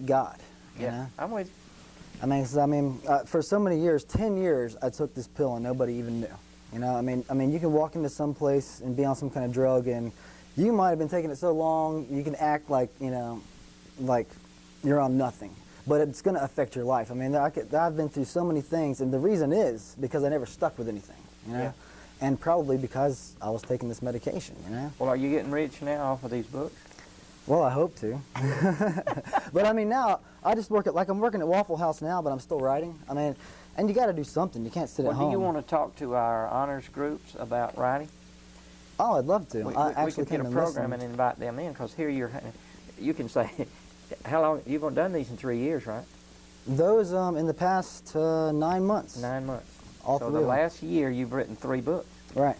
God. You Yeah, know? I'm with you. For so many years, 10 years, I took this pill and nobody even knew. You know, you can walk into some place and be on some kind of drug, and you might have been taking it so long, you can act like, you know, like you're on nothing. But it's going to affect your life. I mean, I've been through so many things, and the reason is because I never stuck with anything, you know? Yeah. And probably because I was taking this medication, you know? Well, are you getting rich now off of these books? Well, I hope to. But I mean, now, I just work like I'm working at Waffle House now, but I'm still writing. I mean, and you got to do something. You can't sit at home. Do you want to talk to our honors groups about writing? Oh, I'd love to. We could get a came and program listened. and invite them in, because here you can say, how long, you've done these in 3 years, right? Those in the past 9 months. 9 months. All so three the of them. last year you've written 3 books. Right.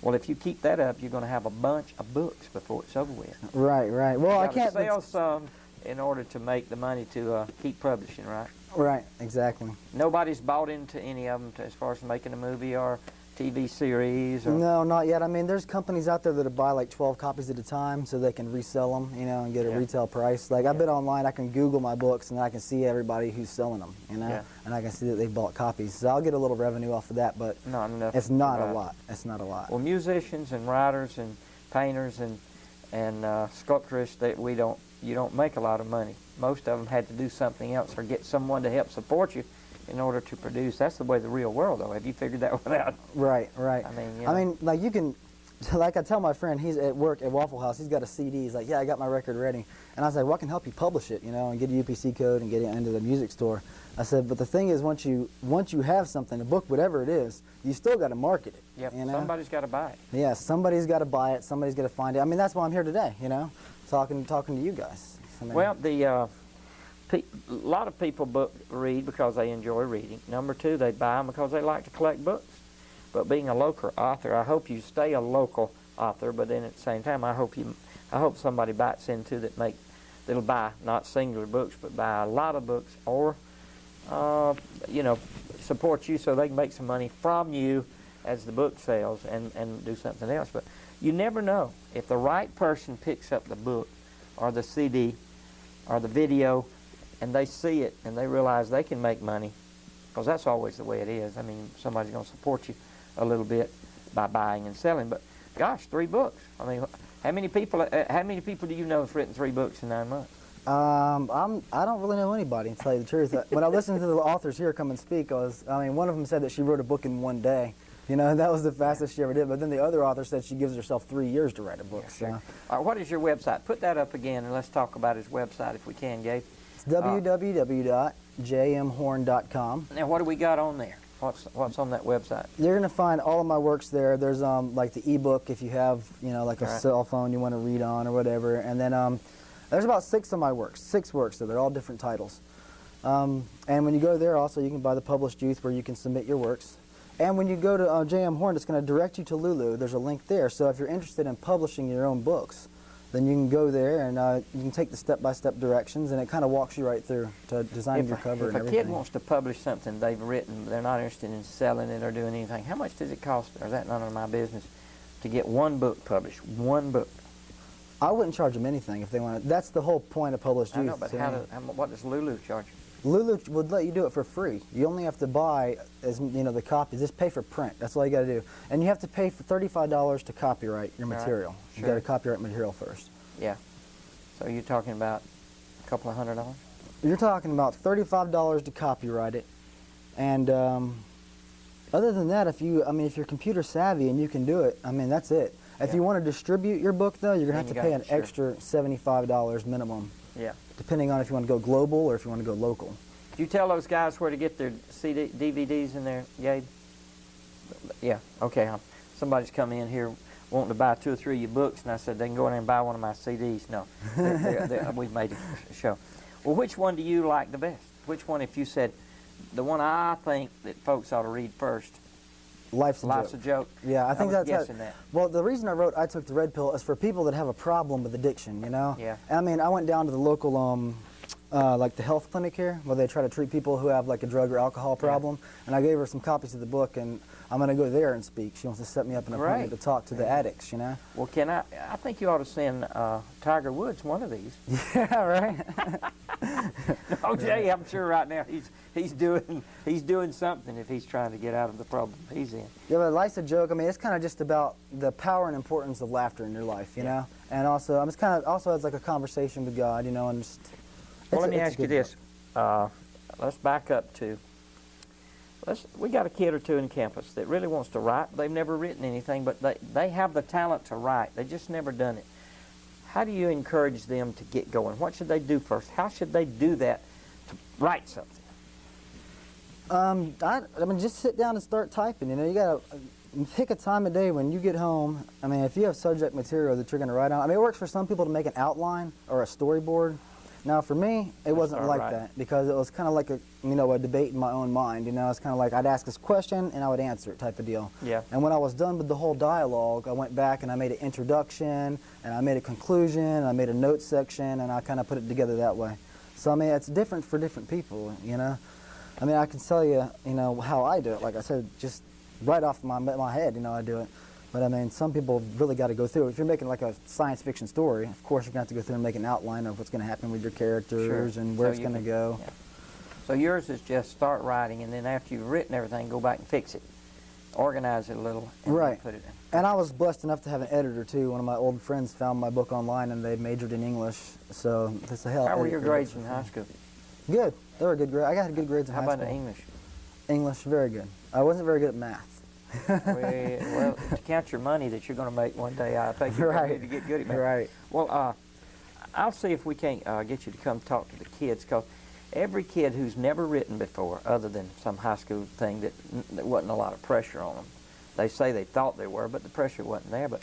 Well, if you keep that up, you're going to have a bunch of books before it's over with. Right, right. Well, I can't sell some in order to make the money to keep publishing, right? Right, exactly. Nobody's bought into any of them as far as making a movie or TV series? Or No, not yet. I mean, there's companies out there that buy like 12 copies at a time so they can resell them, you know, and get a retail price. Like, I've been online, I can Google my books, and I can see everybody who's selling them, you know, and I can see that they've bought copies. So I'll get a little revenue off of that, but not enough. It's not a lot. It's not a lot. Well, musicians and writers and painters and sculpturists, you don't make a lot of money. Most of them had to do something else or get someone to help support you in order to produce. That's the way of the real world, though. Have you figured that one out? Right, right. I mean, like you can, like I tell my friend, he's at work at Waffle House, he's got a CD, he's like, yeah, I got my record ready. And I was like, well, I can help you publish it, you know, and get a UPC code and get it into the music store. I said, but the thing is, once you have something, a book, whatever it is, you still got to market it. Yep, you know? Somebody's got to buy it. Yeah, somebody's got to buy it, somebody's got to find it. I mean, that's why I'm here today, you know, talking to you guys. I mean, well, a lot of people read because they enjoy reading. Number 2, they buy them because they like to collect books. But being a local author, I hope you stay a local author. But then at the same time, I hope somebody bites into that'll buy not singular books, but buy a lot of books, or you know, support you so they can make some money from you as the book sells and do something else. But you never know if the right person picks up the book or the CD or the video, and they see it and they realize they can make money, because that's always the way it is. I mean, somebody's going to support you a little bit by buying and selling. But gosh, 3 books. I mean, how many people do you know have written 3 books in 9 months? I don't really know anybody, to tell you the truth. When I listened to the authors here come and speak, one of them said that she wrote a book in 1 day. You know, that was the fastest she ever did. But then the other author said she gives herself 3 years to write a book. Yeah, sure. All right, what is your website? Put that up again, and let's talk about his website if we can, Gabe. It's www.jmhorn.com. Now, what do we got on there? What's on that website? You're going to find all of my works there. There's like the ebook if you have, you know, like a cell phone you want to read on or whatever. And then there's about 6 of my works, 6 works, so they're all different titles. And when you go there, also, you can buy the published youth where you can submit your works. And when you go to JM Horn, it's going to direct you to Lulu. There's a link there. So if you're interested in publishing your own books, then you can go there and you can take the step-by-step directions, and it kind of walks you right through to designing your cover and everything. If a kid wants to publish something they've written, they're not interested in selling it or doing anything, how much does it cost, or is that none of my business, to get 1 book published? 1 book. I wouldn't charge them anything if they want to. That's the whole point of published youth. I know, but what does Lulu charge you? Lulu would let you do it for free. You only have to buy, the copies. Just pay for print. That's all you got to do. And you have to pay for $35 to copyright your material. Right. Sure. You got to copyright material first. Yeah. So you're talking about a couple of $100? You're talking about $35 to copyright it. And other than that, if you're computer savvy and you can do it, that's it. If you want to distribute your book, though, you're going to have to pay an extra $75 minimum. Yeah. Depending on if you want to go global or if you want to go local. Do you tell those guys where to get their DVDs in there, Gabe? Yeah, okay. Somebody's come in here wanting to buy 2 or 3 of your books, and I said they can go in there and buy one of my CDs. No, we've made a show. Well, which one do you like the best? Which one, if you said, the one I think that folks ought to read first? Life's a Joke. Yeah, I think that's guessing that. Well, the reason I wrote I Took the Red Pill is for people that have a problem with addiction, you know? Yeah. I went down to the local, like the health clinic here, where they try to treat people who have like a drug or alcohol problem, and I gave her some copies of the book, and I'm going to go there and speak. She wants to set me up an appointment to talk to the addicts, you know? Well, I think you ought to send Tiger Woods one of these. Yeah, right? Oh, Jay, I'm sure right now he's doing something if he's trying to get out of the problem he's in. Yeah, but life's a joke. I mean, it's kind of just about the power and importance of laughter in your life, you know. And also, I'm just kind of also as like a conversation with God, you know, and just. Well, let me ask you this. Let's back up to. We got a kid or two in campus that really wants to write. They've never written anything, but they have the talent to write. They just never done it. How do you encourage them to get going? What should they do first? How should they do that to write something? I mean, just sit down and start typing. You know, you gotta pick a time of day when you get home. I mean, if you have subject material that you're gonna write on, I mean, it works for some people to make an outline or a storyboard. Now, for me, it wasn't like that because it was kind of like a debate in my own mind. You know, it's kind of like I'd ask this question and I would answer it type of deal. Yeah. And when I was done with the whole dialogue, I went back and I made an introduction and I made a conclusion and I made a notes section and I kind of put it together that way. So I mean, it's different for different people. You know, I mean, I can tell you, you know, how I do it. Like I said, just right off my head, you know, I do it. But I mean, some people really got to go through it. If you're making like a science fiction story, of course you're going to have to go through and make an outline of what's going to happen with your characters and where it's going to go. Yeah. So yours is just start writing, and then after you've written everything, go back and fix it, organize it a little, and then put it in. And I was blessed enough to have an editor too. One of my old friends found my book online, and they majored in English. So that's a hell. How were your grades in high school? Good. They were good grades. I got good grades in high school. How about English? English, very good. I wasn't very good at math. Well, to count your money that you're going to make one day, I think you're going to get good at math. Right. Well, I'll see if we can't get you to come talk to the kids, because every kid who's never written before, other than some high school thing that wasn't a lot of pressure on them, they say they thought they were, but the pressure wasn't there. But